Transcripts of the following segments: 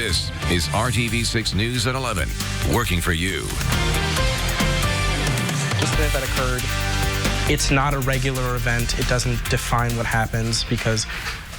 This is RTV6 News at 11, working for you. This event that occurred, it's not a regular event. It doesn't define what happens because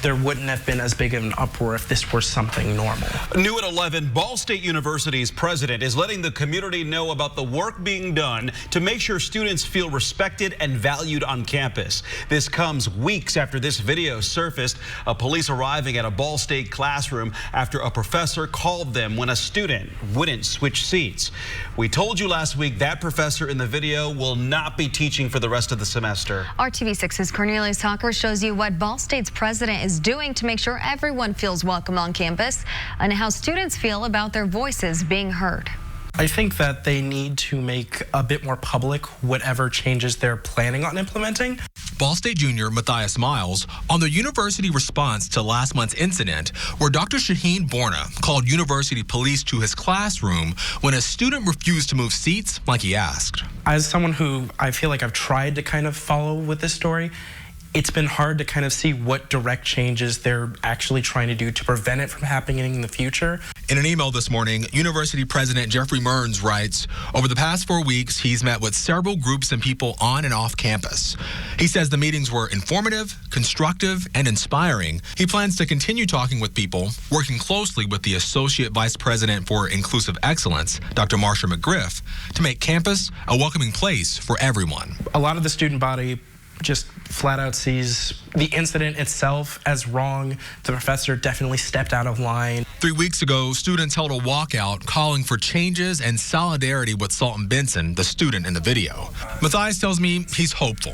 there wouldn't have been as big of an uproar if this were something normal. New at 11, Ball State University's president is letting the community know about the work being done to make sure students feel respected and valued on campus. This comes weeks after this video surfaced of police arriving at a Ball State classroom after a professor called them when a student wouldn't switch seats. We told you last week that professor in the video will not be teaching for the rest of the semester. RTV6's Cornelius Hawker shows you what Ball State's president is doing to make sure everyone feels welcome on campus and how students feel about their voices being heard. I think that they need to make a bit more public whatever changes they're planning on implementing. Ball State junior Matthias Miles on the university response to last month's incident where Dr. Shaheen Borna called university police to his classroom when a student refused to move seats like he asked. As someone who I feel like I've tried to kind of follow with this story, it's been hard to kind of see what direct changes they're actually trying to do to prevent it from happening in the future. In an email this morning, University President Jeffrey Mearns writes, over the past 4 weeks, he's met with several groups and people on and off campus. He says the meetings were informative, constructive, and inspiring. He plans to continue talking with people, working closely with the Associate Vice President for Inclusive Excellence, Dr. Marsha McGriff, to make campus a welcoming place for everyone. A lot of the student body just flat out sees the incident itself as wrong. The professor definitely stepped out of line. 3 weeks ago, students held a walkout calling for changes and solidarity with Sultan Benson, the student in the video. Matthias tells me he's hopeful.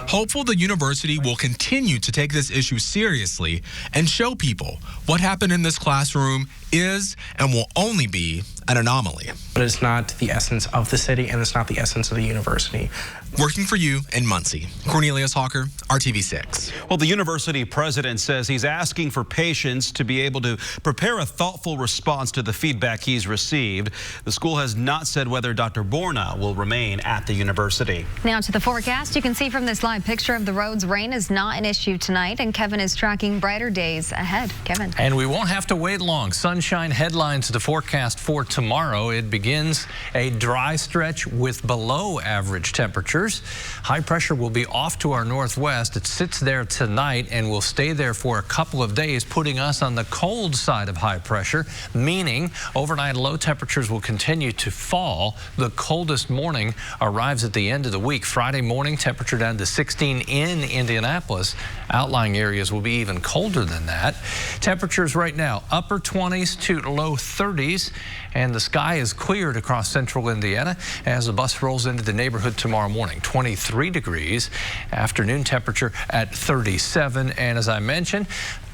Hopeful the university will continue to take this issue seriously and show people what happened in this classroom is and will only be an anomaly. But it's not the essence of the city and it's not the essence of the university. Working for you in Muncie, Cornelius Hawker, RTV6. Well, the university president says he's asking for patience to be able to prepare a thoughtful response to the feedback he's received. The school has not said whether Dr. Borna will remain at the university. Now to the forecast. You can see from this live picture of the roads, rain is not an issue tonight, and Kevin is tracking brighter days ahead. Kevin. And we won't have to wait long. Sunshine headlines the forecast for tomorrow. It begins a dry stretch with below average temperatures. High pressure will be off to our northwest. It sits there tonight and will stay there for a couple of days, putting us on the cold side of high pressure, meaning overnight low temperatures will continue to fall. The coldest morning arrives at the end of the week. Friday morning, temperature down to 16 in Indianapolis. Outlying areas will be even colder than that. Temperatures right now, upper 20s to low 30s, and the sky is cleared across central Indiana as the bus rolls into the neighborhood tomorrow morning. 23 degrees, afternoon temperature at 37, and as I mentioned,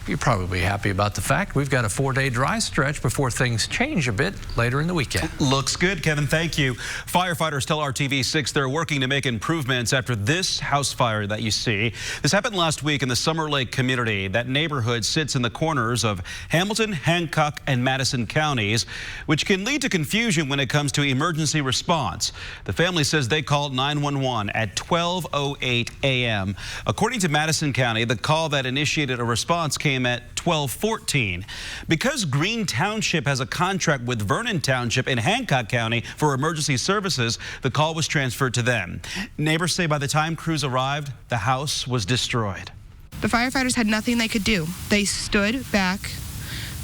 you're probably happy about the fact we've got a 4-day dry stretch before things change a bit later in the weekend. Looks good, Kevin. Thank you. Firefighters tell RTV6 they're working to make improvements after this house fire that you see. This happened last week in the Summer Lake community. That neighborhood sits in the corners of Hamilton, Hancock, and Madison counties, which can lead to confusion when it comes to emergency response. The family says they called 911 at 12:08 a.m. According to Madison County, the call that initiated a response came at 12:14. Because Green Township has a contract with Vernon Township in Hancock County for emergency services, the call was transferred to them. Neighbors say by the time crews arrived, the house was destroyed. The firefighters had nothing they could do. They stood back.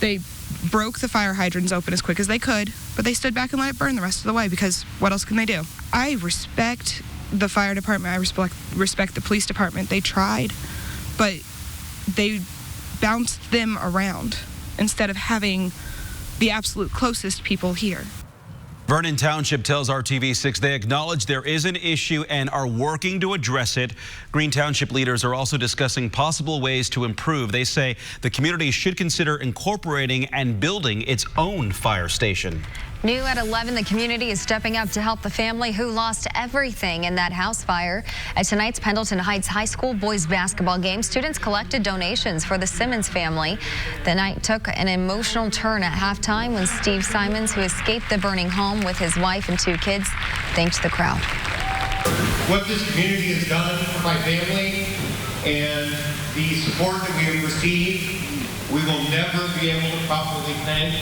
They broke the fire hydrants open as quick as they could, but they stood back and let it burn the rest of the way because what else can they do? I respect the fire department. I respect the police department. They tried, but they bounced them around instead of having the absolute closest people here. Vernon Township tells RTV6 they acknowledge there is an issue and are working to address it. Green Township leaders are also discussing possible ways to improve. They say the community should consider incorporating and building its own fire station. New at 11, the community is stepping up to help the family who lost everything in that house fire. At tonight's Pendleton Heights High School boys basketball game, students collected donations for the Simmons family. The night took an emotional turn at halftime when Steve Simons, who escaped the burning home with his wife and 2 kids, thanked the crowd. What this community has done for my family and the support that we have received, we will never be able to properly thank.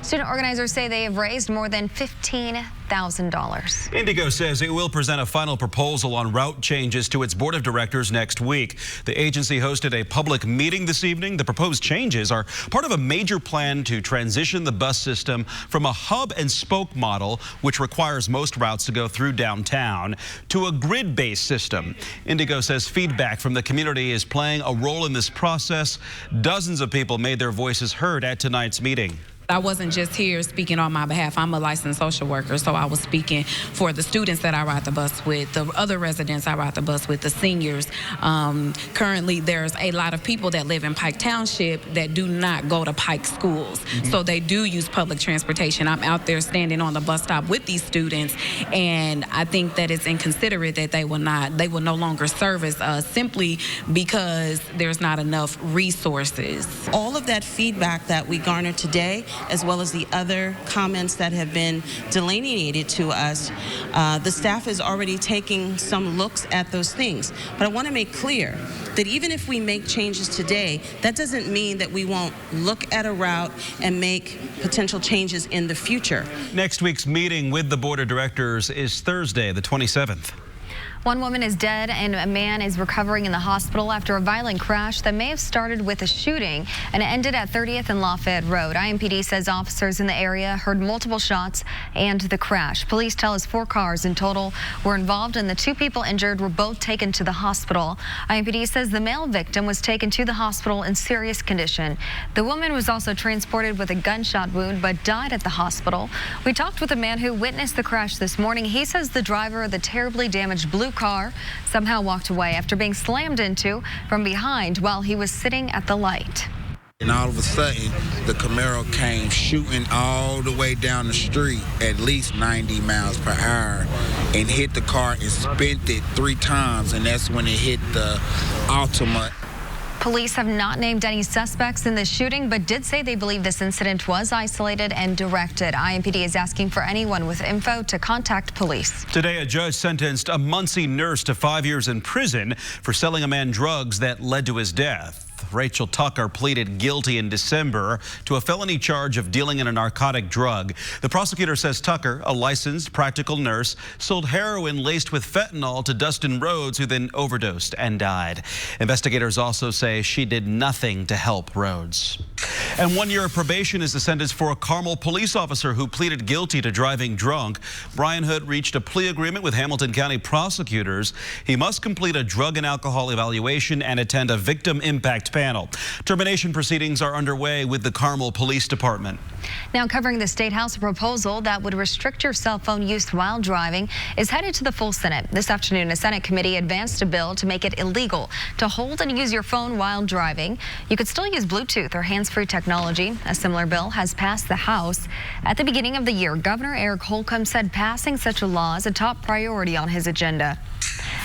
Student organizers say they have raised more than $15,000. Indigo says it will present a final proposal on route changes to its board of directors next week. The agency hosted a public meeting this evening. The proposed changes are part of a major plan to transition the bus system from a hub and spoke model, which requires most routes to go through downtown, to a grid-based system. Indigo says feedback from the community is playing a role in this process. Dozens of people made their voices heard at tonight's meeting. I wasn't just here speaking on my behalf. I'm a licensed social worker, so I was speaking for the students that I ride the bus with, the other residents I ride the bus with, the seniors. Currently, there's a lot of people that live in Pike Township that do not go to Pike schools, so they do use public transportation. I'm out there standing on the bus stop with these students, and I think that it's inconsiderate that they will no longer service us simply because there's not enough resources. All of that feedback that we garnered today, as well as the other comments that have been delineated to us, the staff is already taking some looks at those things. But I want to make clear that even if we make changes today, that doesn't mean that we won't look at a route and make potential changes in the future. Next week's meeting with the board of directors is Thursday, the 27th. One woman is dead and a man is recovering in the hospital after a violent crash that may have started with a shooting and ended at 30th and Lafayette Road. IMPD says officers in the area heard multiple shots and the crash. Police tell us 4 cars in total were involved and the 2 people injured were both taken to the hospital. IMPD says the male victim was taken to the hospital in serious condition. The woman was also transported with a gunshot wound but died at the hospital. We talked with a man who witnessed the crash this morning. He says the driver of the terribly damaged blue car somehow walked away after being slammed into from behind while he was sitting at the light. And all of a sudden, the Camaro came shooting all the way down the street at least 90 miles per hour and hit the car and spent it 3 times, and that's when it hit the Altima. Police have not named any suspects in the shooting, but did say they believe this incident was isolated and directed. IMPD is asking for anyone with info to contact police. Today, a judge sentenced a Muncie nurse to 5 years in prison for selling a man drugs that led to his death. Rachel Tucker pleaded guilty in December to a felony charge of dealing in a narcotic drug. The prosecutor says Tucker, a licensed practical nurse, sold heroin laced with fentanyl to Dustin Rhodes, who then overdosed and died. Investigators also say she did nothing to help Rhodes. And 1 year of probation is the sentence for a Carmel police officer who pleaded guilty to driving drunk. Brian Hood reached a plea agreement with Hamilton County prosecutors. He must complete a drug and alcohol evaluation and attend a victim impact panel. Termination proceedings are underway with the Carmel Police Department. Now covering the State House, a proposal that would restrict your cell phone use while driving is headed to the full Senate. This afternoon, a Senate committee advanced a bill to make it illegal to hold and use your phone while driving. You could still use Bluetooth or hands-free technology. A similar bill has passed the House. At the beginning of the year, Governor Eric Holcomb said passing such a law is a top priority on his agenda.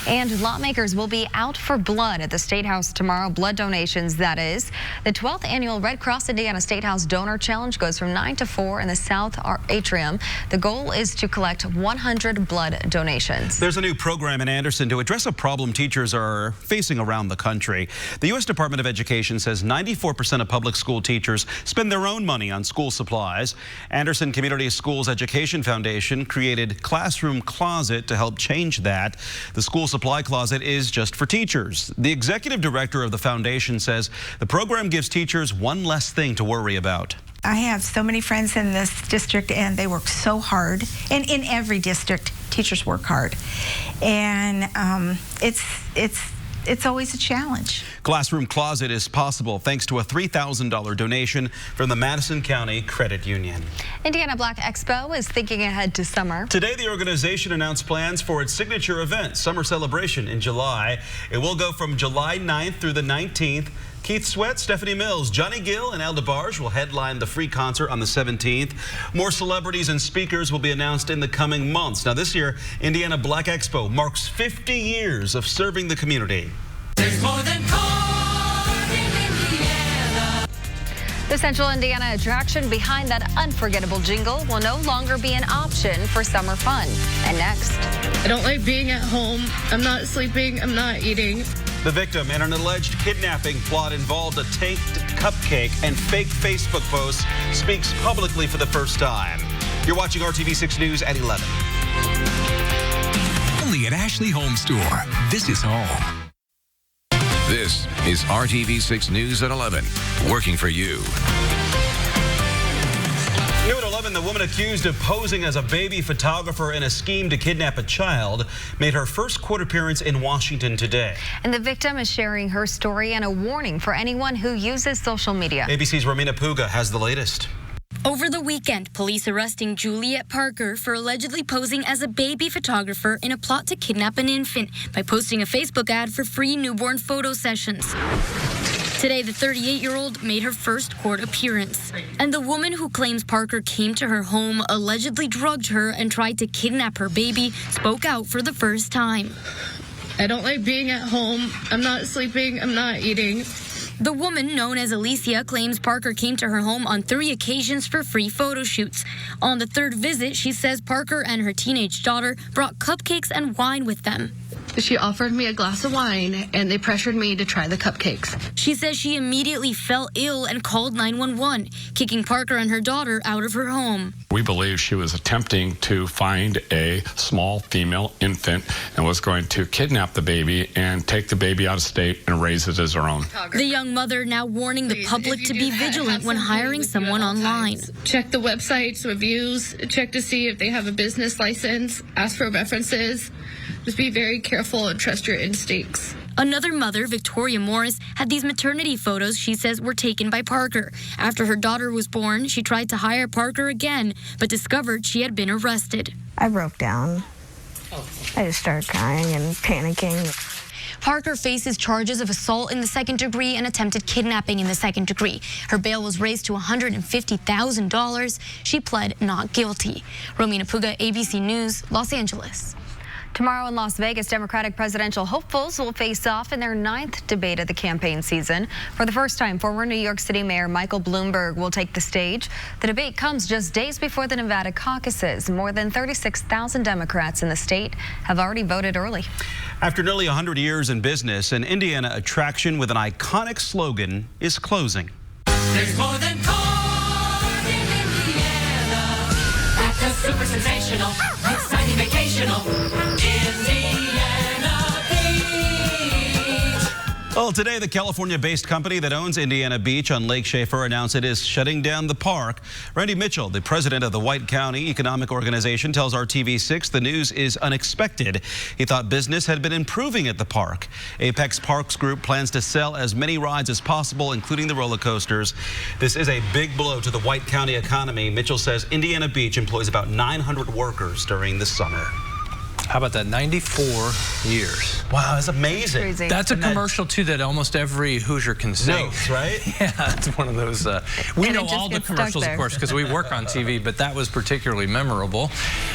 And lawmakers will be out for blood at the State House tomorrow. Blood donations, that is. The 12th annual Red Cross Indiana State House Donor Challenge goes from 9 to 4 in the South Atrium. The goal is to collect 100 blood donations. There's a new program in Anderson to address a problem teachers are facing around the country. The U.S. Department of Education says 94% of public school teachers spend their own money on school supplies. Anderson Community Schools Education Foundation created Classroom Closet to help change that. The school supply closet is just for teachers. The executive director of the foundation says the program gives teachers one less thing to worry about. I have so many friends in this district and they work so hard. And in every district, teachers work hard. And it's always a challenge. Classroom Closet is possible thanks to a $3,000 donation from the Madison County Credit Union. Indiana Black Expo is thinking ahead to summer. Today, the organization announced plans for its signature event, Summer Celebration, in July. It will go from July 9th through the 19th. Keith Sweat, Stephanie Mills, Johnny Gill, and Al DeBarge will headline the free concert on the 17th. More celebrities and speakers will be announced in the coming months. Now, this year, Indiana Black Expo marks 50 years of serving the community. There's more than corn in Indiana. The Central Indiana attraction behind that unforgettable jingle will no longer be an option for summer fun. And next, I don't like being at home. I'm not sleeping. I'm not eating. The victim in an alleged kidnapping plot involved a tanked cupcake and fake Facebook posts speaks publicly for the first time. You're watching RTV6 News at 11. Only at Ashley Home Store. This is home. This is RTV6 News at 11, working for you. New at 11, the woman accused of posing as a baby photographer in a scheme to kidnap a child made her first court appearance in Washington today. And the victim is sharing her story and a warning for anyone who uses social media. ABC's Romina Puga has the latest. Over the weekend, police arresting Juliet Parker for allegedly posing as a baby photographer in a plot to kidnap an infant by posting a Facebook ad for free newborn photo sessions. Today, the 38-year-old made her first court appearance. And the woman who claims Parker came to her home, allegedly drugged her, and tried to kidnap her baby, spoke out for the first time. I don't like being at home. I'm not sleeping. I'm not eating. The woman, known as Alicia, claims Parker came to her home on 3 occasions for free photo shoots. On the third visit, she says Parker and her teenage daughter brought cupcakes and wine with them. She offered me a glass of wine, and they pressured me to try the cupcakes. She says she immediately fell ill and called 911, kicking Parker and her daughter out of her home. We believe she was attempting to find a small female infant and was going to kidnap the baby and take the baby out of state and raise it as her own. The young mother now warning the public to be vigilant when hiring someone online. Check the websites, reviews, check to see if they have a business license, ask for references. Just be very careful and trust your instincts. Another mother, Victoria Morris, had these maternity photos she says were taken by Parker. After her daughter was born, she tried to hire Parker again, but discovered she had been arrested. I broke down. I just started crying and panicking. Parker faces charges of assault in the second degree and attempted kidnapping in the second degree. Her bail was raised to $150,000. She pled not guilty. Romina Puga, ABC News, Los Angeles. Tomorrow in Las Vegas, Democratic presidential hopefuls will face off in their 9th debate of the campaign season. For the first time, former New York City Mayor Michael Bloomberg will take the stage. The debate comes just days before the Nevada caucuses. More than 36,000 Democrats in the state have already voted early. After nearly 100 years in business, an Indiana attraction with an iconic slogan is closing. There's more than corn in Indiana. At the super sensational, exciting vacational Indiana Beach. Well, today the California-based company that owns Indiana Beach on Lake Schaefer announced it is shutting down the park. Randy Mitchell, the president of the White County Economic Organization, tells RTV6 the news is unexpected. He thought business had been improving at the park. Apex Parks Group plans to sell as many rides as possible, including the roller coasters. This is a big blow to the White County economy. Mitchell says Indiana Beach employs about 900 workers during the summer. How about that? 94 years. Wow, that's amazing. Crazy. That's a commercial, too, that almost every Hoosier can sing. Knows, right? Yeah, it's one of those. We And know it just all the gets stuck commercials, there. of course, because we work on TV, but that was particularly memorable.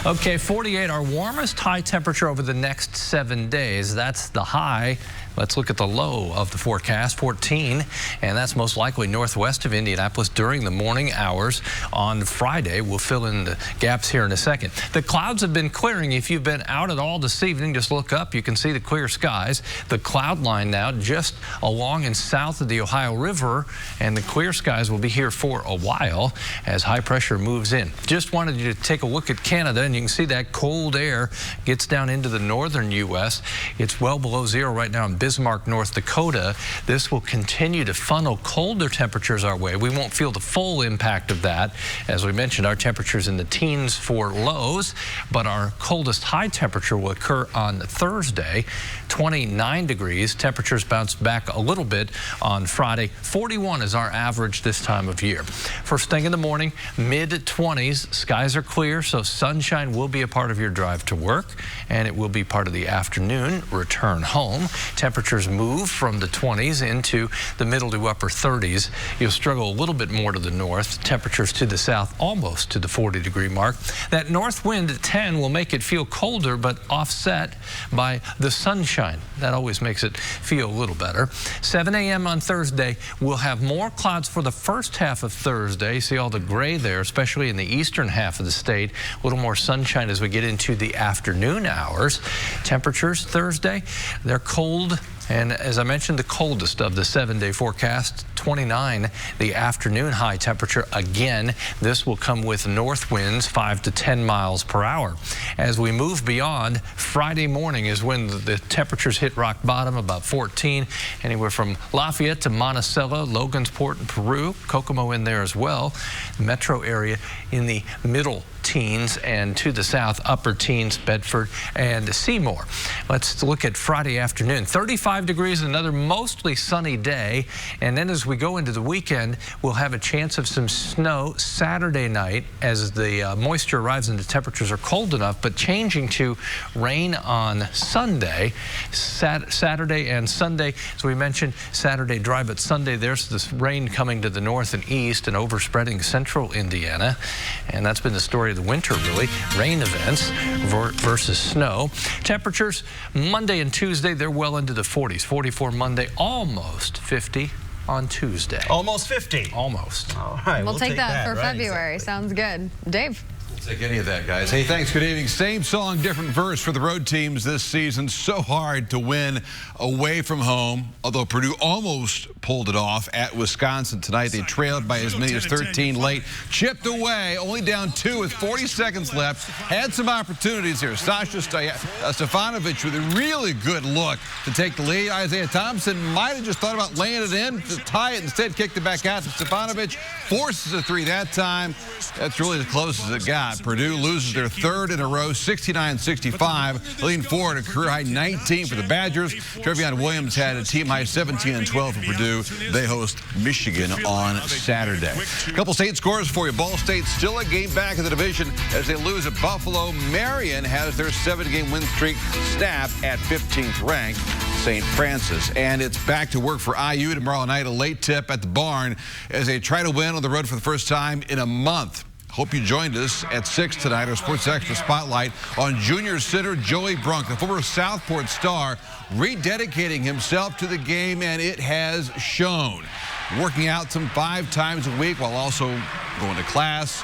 Okay, 48, our warmest high temperature over the next 7 days. That's the high. Let's look at the low of the forecast, 14, and that's most likely northwest of Indianapolis during the morning hours on Friday. We'll fill in the gaps here in a second. The clouds have been clearing. If you've been out at all this evening, just look up. You can see the clear skies. The cloud line now just along and south of the Ohio River, and the clear skies will be here for a while as high pressure moves in. Just wanted you to take a look at Canada, and you can see that cold air gets down into the northern U.S. It's well below zero right now in Bismarck, North Dakota. This will continue to funnel colder temperatures our way. We won't feel the full impact of that. As we mentioned, our temperatures in the teens for lows, but our coldest high temperature will occur on Thursday, 29 degrees. Temperatures bounce back a little bit on Friday. 41 is our average this time of year. First thing in the morning, mid-20s. Skies are clear, so sunshine will be a part of your drive to work, and it will be part of the afternoon return home. Temperatures move from the 20s into the middle to upper 30s. You'll struggle a little bit more to the north. Temperatures to the south almost to the 40-degree mark. That north wind at 10 will make it feel colder, but offset by the sunshine. That always makes it feel a little better. 7 a.m. on Thursday, we'll have more clouds for the first half of Thursday. See all the gray there, especially in the eastern half of the state. A little more sunshine as we get into the afternoon hours. Temperatures Thursday, they're cold And as I mentioned, the coldest of the 7-day forecast, 29, the afternoon high temperature. Again, this will come with north winds 5 to 10 miles per hour. As we move beyond, Friday morning is when the temperatures hit rock bottom, about 14, anywhere from Lafayette to Monticello, Logansport in Peru, Kokomo in there as well. The metro area in the middle teens, and to the south, upper teens, Bedford and Seymour. Let's look at Friday afternoon. 35 degrees, another mostly sunny day. And then as we go into the weekend, we'll have a chance of some snow Saturday night as the moisture arrives and the temperatures are cold enough, but changing to rain on Sunday. Saturday and Sunday, as we mentioned, Saturday dry, but Sunday there's this rain coming to the north and east and overspreading central Indiana. And that's been the story of the winter, really. Rain events versus snow. Temperatures Monday and Tuesday, they're well into the 40s. 44 Monday, almost 50 on Tuesday. Almost 50. Almost. All right. We'll take that for February. Exactly. Sounds good. Dave. Take any of that, guys. Hey, thanks. Good evening. Same song, different verse for the road teams this season. So hard to win away from home, although Purdue almost pulled it off at Wisconsin tonight. They trailed by as many as 13 late. Chipped away, only down 2 with 40 seconds left. Had some opportunities here. Sasha Stefanovic with a really good look to take the lead. Isaiah Thompson might have just thought about laying it in to tie it. Instead, kicked it back out to Stefanovic. Forces a 3 that time. That's really as close as it got. Purdue loses their 3rd in a row, 69-65, leading forward a career-high 19 for the Badgers. Trevion Williams had a team-high 17 and 12 for Purdue. They host Michigan on Saturday. A couple state scores for you. Ball State still a game back in the division as they lose at Buffalo. Marion has their 7-game win streak snapped at 15th ranked St. Francis. And it's back to work for IU tomorrow night, a late tip at the Barn as they try to win on the road for the first time in a month. Hope you joined us at 6 tonight, our Sports Extra Spotlight on junior sitter Joey Brunk, the former Southport star, rededicating himself to the game, and it has shown. Working out some 5 times a week while also going to class,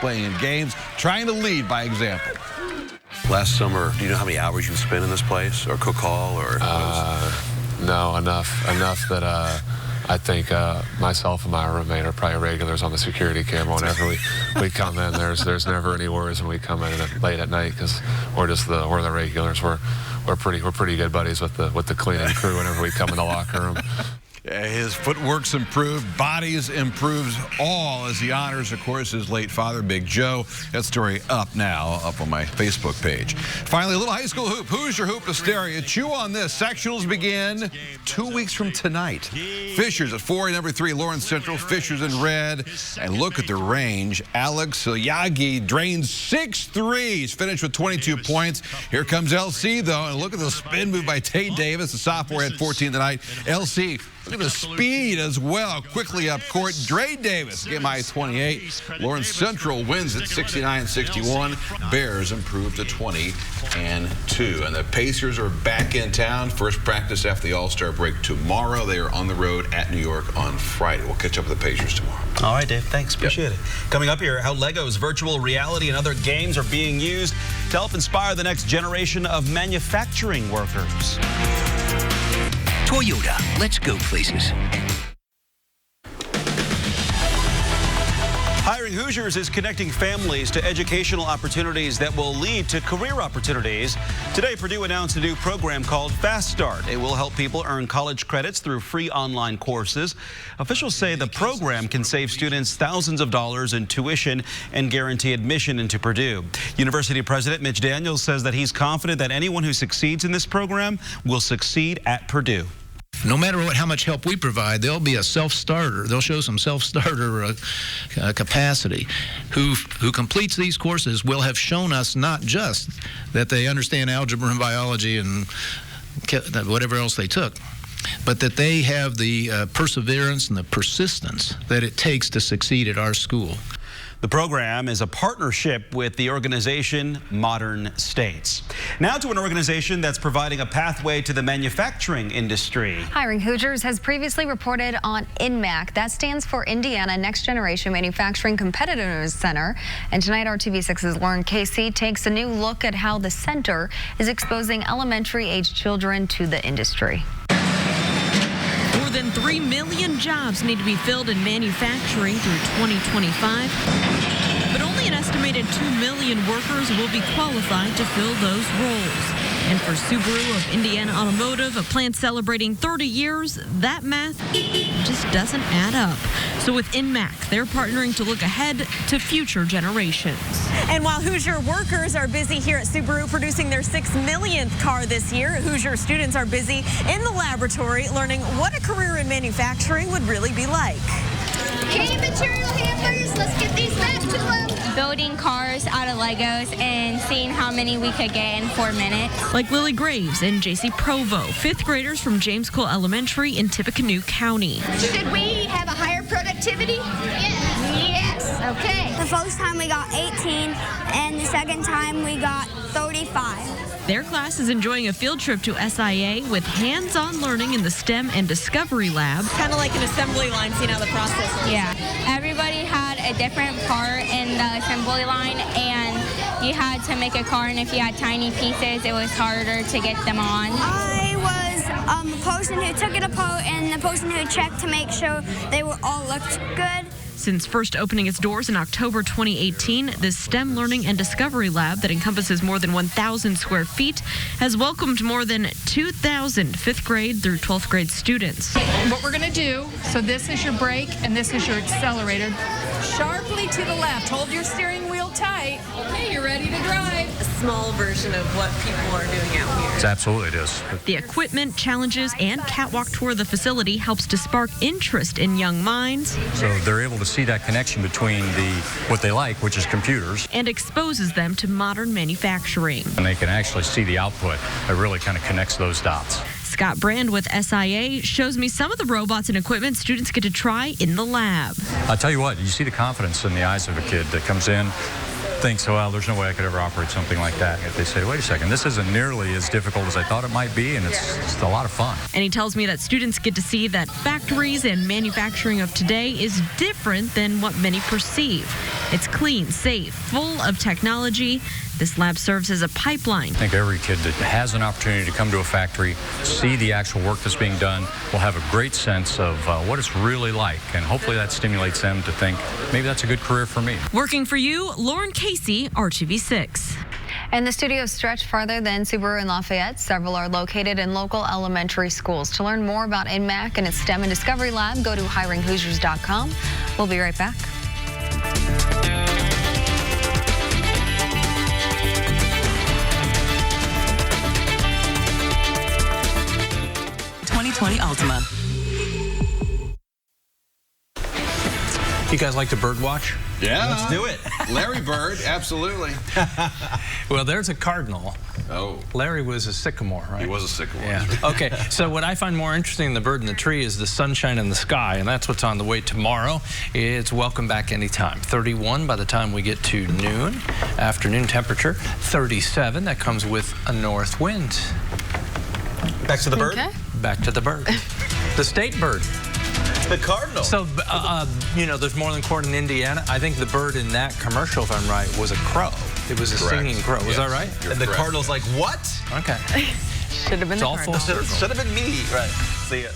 playing in games, trying to lead by example. Last summer, do you know how many hours you spent in this place, or cook hall, or? No, enough that I think myself and my roommate are probably regulars on the security camera whenever we come in. There's never any worries when we come in late at night because we're the regulars. We're pretty good buddies with the cleaning crew whenever we come in the locker room. His footwork's improved, bodies improved, all as he honors, of course, his late father, Big Joe. That story up now, up on my Facebook page. Finally, a little high school hoop. Who's your hoop hysteria? Chew on this. Sectionals begin 2 weeks from tonight. Fishers at 4, number 3, Lawrence Central. Fishers in red. And look at the range. Alex Yagi drains 6 threes, finished with 22 points. Here comes LC, though, and look at the spin move by Tate Davis, the sophomore, had 14 tonight. LC, look at the speed as well. Quickly up court. Dre Davis, game high 28. Lawrence Central wins at 69-61. Bears improved to 20-2. And the Pacers are back in town. First practice after the All-Star break tomorrow. They are on the road at New York on Friday. We'll catch up with the Pacers tomorrow. All right, Dave. Thanks. Appreciate it. Coming up here, how Legos, virtual reality, and other games are being used to help inspire the next generation of manufacturing workers. Toyota, let's go places. Hiring Hoosiers is connecting families to educational opportunities that will lead to career opportunities. Today, Purdue announced a new program called Fast Start. It will help people earn college credits through free online courses. Officials say the program can save students thousands of dollars in tuition and guarantee admission into Purdue. University President Mitch Daniels says that he's confident that anyone who succeeds in this program will succeed at Purdue. No matter how much help we provide, there'll be a self-starter. They'll show some self-starter capacity. Who completes these courses will have shown us not just that they understand algebra and biology and whatever else they took, but that they have the perseverance and the persistence that it takes to succeed at our school. The program is a partnership with the organization Modern States. Now to an organization that's providing a pathway to the manufacturing industry. Hiring Hoosiers has previously reported on INMAC. That stands for Indiana Next Generation Manufacturing Competitiveness Center. And tonight, RTV6's Lauren Casey takes a new look at how the center is exposing elementary-age children to the industry. than 3 million jobs need to be filled in manufacturing through 2025, but only an estimated 2 million workers will be qualified to fill those roles. And for Subaru of Indiana Automotive, a plant celebrating 30 years, that math just doesn't add up. So with INMAC, they're partnering to look ahead to future generations. And while Hoosier workers are busy here at Subaru producing their 6 millionth car this year, Hoosier students are busy in the laboratory learning what a career in manufacturing would really be like. Okay, material handlers, let's get these wrapped to them. Building cars out of Legos and seeing how many we could get in 4 minutes. Like Lily Graves and JC Provo, 5th graders from James Cole Elementary in Tippecanoe County. Should we have a higher productivity? Yes. Okay. The first time we got 18, and the second time we got 35. Their class is enjoying a field trip to SIA with hands-on learning in the STEM and Discovery Lab. Kind of like an assembly line, seeing how the process works. Yeah. Everybody had a different part in the assembly line, and you had to make a car, and if you had tiny pieces, it was harder to get them on. I was the person who took it apart and the person who checked to make sure they were all looked good. Since first opening its doors in October 2018, this STEM Learning and Discovery Lab that encompasses more than 1,000 square feet has welcomed more than 2,000 5th grade through 12th grade students. What we're going to do, so this is your brake and this is your accelerator. Sharply to the left. Hold your steering wheel tight. Okay, you're ready to drive. A small version of what people are doing out here. It absolutely is. The equipment, challenges, and catwalk tour of the facility helps to spark interest in young minds. So they're able to see that connection between what they like, which is computers, and exposes them to modern manufacturing. and they can actually see the output. It really kind of connects those dots. Scott Brand with SIA shows me some of the robots and equipment students get to try in the lab. I'll tell you what, you see the confidence in the eyes of a kid that comes in, thinks, well, there's no way I could ever operate something like that. If they say, wait a second, this isn't nearly as difficult as I thought it might be, and it's a lot of fun. And he tells me that students get to see that factories and manufacturing of today is different than what many perceive. It's clean, safe, full of technology. This lab serves as a pipeline. I think every kid that has an opportunity to come to a factory, see the actual work that's being done, will have a great sense of what it's really like, and hopefully that stimulates them to think, maybe that's a good career for me. Working for you, Lauren Casey, RTV6. And the studios stretch farther than Subaru and Lafayette. Several are located in local elementary schools. To learn more about INMAC and its STEM and Discovery Lab, go to hiringhoosiers.com. We'll be right back. Altima. You guys like to bird watch? Yeah. Let's do it. Larry Bird, absolutely. Well, there's a cardinal. Oh. Larry was a sycamore, right? He was a sycamore. Yeah. Okay, so what I find more interesting than the bird in the tree is the sunshine in the sky, and that's what's on the way tomorrow. It's welcome back anytime. 31 by the time we get to noon. Afternoon temperature, 37. That comes with a north wind. Back to the bird? Okay. Back to the bird. The state bird. The cardinal. So, you know, there's more than corn in Indiana. I think the bird in that commercial, if I'm right, was a crow. It was a singing crow. Was that right? And the cardinal's like, what? Okay. Should have been It's the all full cardinal. circle. Should have been me. Right. See ya.